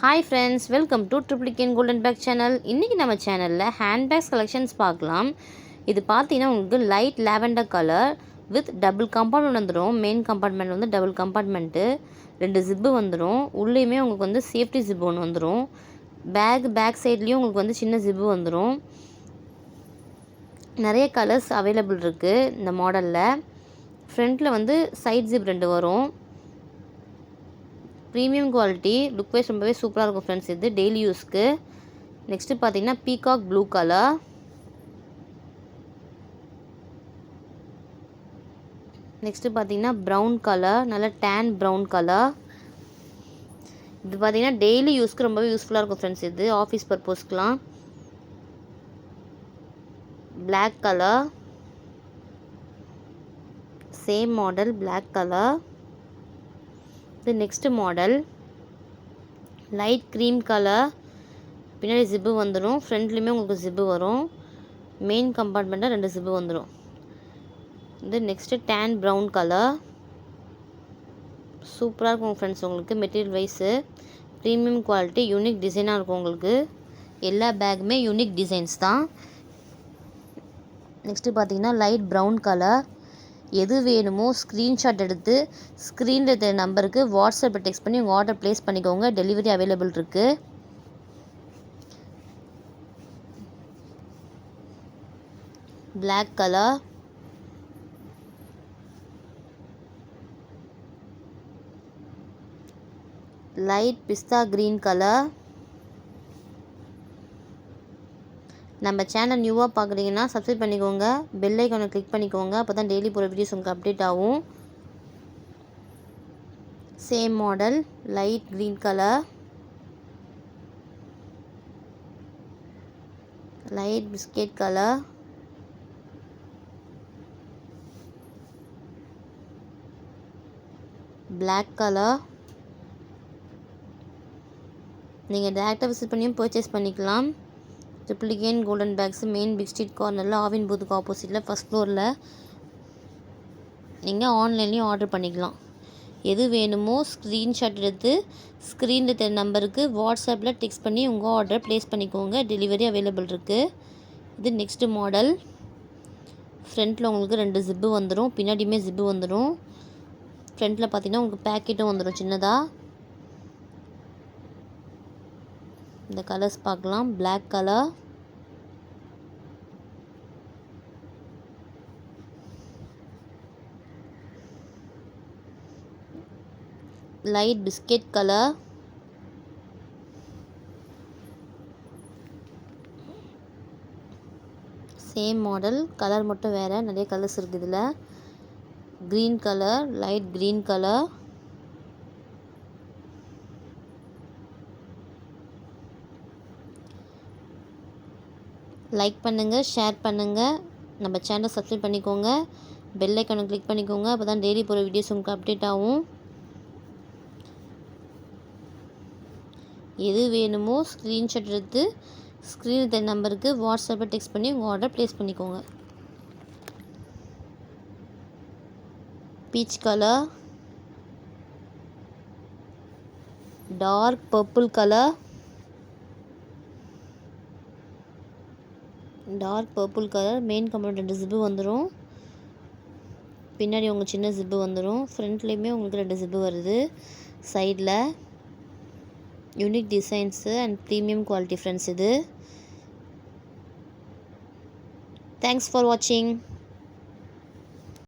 Hi friends, welcome to Triplicane golden bag channel. இன்றைக்கி நம்ம சேனலில் ஹேண்ட்பேக்ஸ் கலெக்ஷன்ஸ் பார்க்கலாம். இது பார்த்தீங்கன்னா உங்களுக்கு light lavender colour with double compartment வந்துடும். மெயின் கம்பார்ட்மெண்ட் வந்து டபுள் கம்பார்ட்மெண்ட்டு, 2 ஜிப்பு வந்துடும். உள்ளேயுமே உங்களுக்கு வந்து சேஃப்டி ஜிப்பு ஒன்று வந்துடும். பேக் சைட்லேயும் உங்களுக்கு வந்து சின்ன ஜிப்பு வந்துடும். நிறைய கலர்ஸ் அவைலபிள் இருக்குது இந்த மாடலில். ஃப்ரண்ட்டில் வந்து சைட் ஜிப் 2 வரும். ப்ரீமியம் குவாலிட்டி, லுக் வைஸ் ரொம்பவே சூப்பராக இருக்கும் ஃப்ரெண்ட்ஸ். இது டெய்லி யூஸ்க்கு. நெக்ஸ்ட்டு பார்த்தீங்கன்னா பீகாக் ப்ளூ கலர். நெக்ஸ்ட்டு பார்த்தீங்கன்னா ப்ரௌன் கலர், நல்ல டேன் ப்ரௌன் கலர். இது பார்த்தீங்கன்னா டெய்லி யூஸ்க்கு ரொம்பவே யூஸ்ஃபுல்லாக இருக்கும் ஃப்ரெண்ட்ஸ். இது ஆஃபீஸ் பர்பஸ்க்கெலாம். Black colour, same model black colour. இது next model light cream colour. பின்னாடி ஜிப்பு வந்துடும். ஃப்ரண்ட்லேயுமே உங்களுக்கு ஜிப்பு வரும். மெயின் கம்பார்ட்மெண்ட்டில் 2 ஜிப்பு வந்துடும். இது நெக்ஸ்ட்டு டேன் ப்ரௌன் கலர். சூப்பராக இருக்கும் ஃப்ரெண்ட்ஸ். உங்களுக்கு material wise premium quality, unique டிசைனாக இருக்கும் உங்களுக்கு. எல்லா பேக்குமே யூனிக் டிசைன்ஸ் தான். நெக்ஸ்ட்டு பார்த்தீங்கன்னா லைட் ப்ரௌன் கலர். எது வேணுமோ ஸ்க்ரீன்ஷாட் எடுத்து ஸ்க்ரீனில் இருக்கிற நம்பருக்கு வாட்ஸ்அப்பில் டெக்ஸ்ட் பண்ணி உங்கள் ஆர்டர் ப்ளேஸ் பண்ணிக்கோங்க. டெலிவரி அவைலபிள் இருக்குது. பிளாக் கலர், லைட் பிஸ்தா க்ரீன் கலர். நம்ம சேனல் நியூவாக பார்க்குறீங்கன்னா சப்ஸ்கிரைப் பண்ணிக்கோங்க. பெல் ஐக்கானை கிளிக் பண்ணிக்கோங்க. அப்போ தான் டெய்லி போகிற வீடியோஸ் உங்களுக்கு அப்டேட் ஆகும். Same model light green colour, light biscuit colour, black colour. நீங்கள் டேரெக்டாக விசிட் பண்ணியும் பர்ச்சேஸ் பண்ணிக்கலாம். Triplicane golden bags main big street கார்னரில் ஆவின் பூத்துக்கு ஆப்போசிட்டில் ஃபஸ்ட் ஃப்ளோரில். நீங்கள் ஆன்லைன்லேயும் ஆர்டர் பண்ணிக்கலாம். எது வேணுமோ ஸ்க்ரீன்ஷாட் எடுத்து ஸ்க்ரீனில் இருக்கிற நம்பருக்கு வாட்ஸ்அப்பில் டெக்ஸ்ட் பண்ணி உங்கள் ஆர்டர் ப்ளேஸ் பண்ணிக்கோங்க. டெலிவரி அவைலபிள் இருக்குது. இது நெக்ஸ்ட்டு மாடல். ஃப்ரண்ட்டில் உங்களுக்கு 2 ஜிப்பு வந்துடும். பின்னாடியுமே ஜிப்பு வந்துடும். ஃப்ரண்ட்டில் பார்த்தீங்கன்னா உங்களுக்கு பேக்கெட்டும் வந்துடும் சின்னதாக. இந்த கலர்ஸ் பார்க்கலாம். Black colour, light biscuit colour, same model, colour மட்டும் வேறு. நிறைய கலர்ஸ் இருக்குது இதில். Green colour, light green colour. Like பண்ணுங்கள், ஷேர் பண்ணுங்கள். நம்ம சேனலை சப்ஸ்கிரைப் பண்ணிக்கோங்க. பெல் ஐக்கானை கிளிக் பண்ணிக்கோங்க. அப்போ தான் டெய்லி போகிற வீடியோஸ் உங்களுக்கு அப்டேட் ஆகும். எது வேணுமோ ஸ்க்ரீன்ஷாட் எடுத்து ஸ்க்ரீனில் தெரிய நம்பருக்கு வாட்ஸ்அப்பில் டெக்ஸ்ட் பண்ணி உங்கள் ஆர்டர் ப்ளேஸ் பண்ணிக்கோங்க. Peach colour, dark purple colour, dark purple colour. Main compartment 2 zip வந்துடும். பின்னாடி உங்கள் சின்ன ஜிப்பு வந்துடும். ஃப்ரண்ட்லேயுமே உங்களுக்கு 2 ஜிப்பு வருது. சைடில் unique designs and premium quality friends இது. தேங்க்ஸ் ஃபார் வாட்சிங்.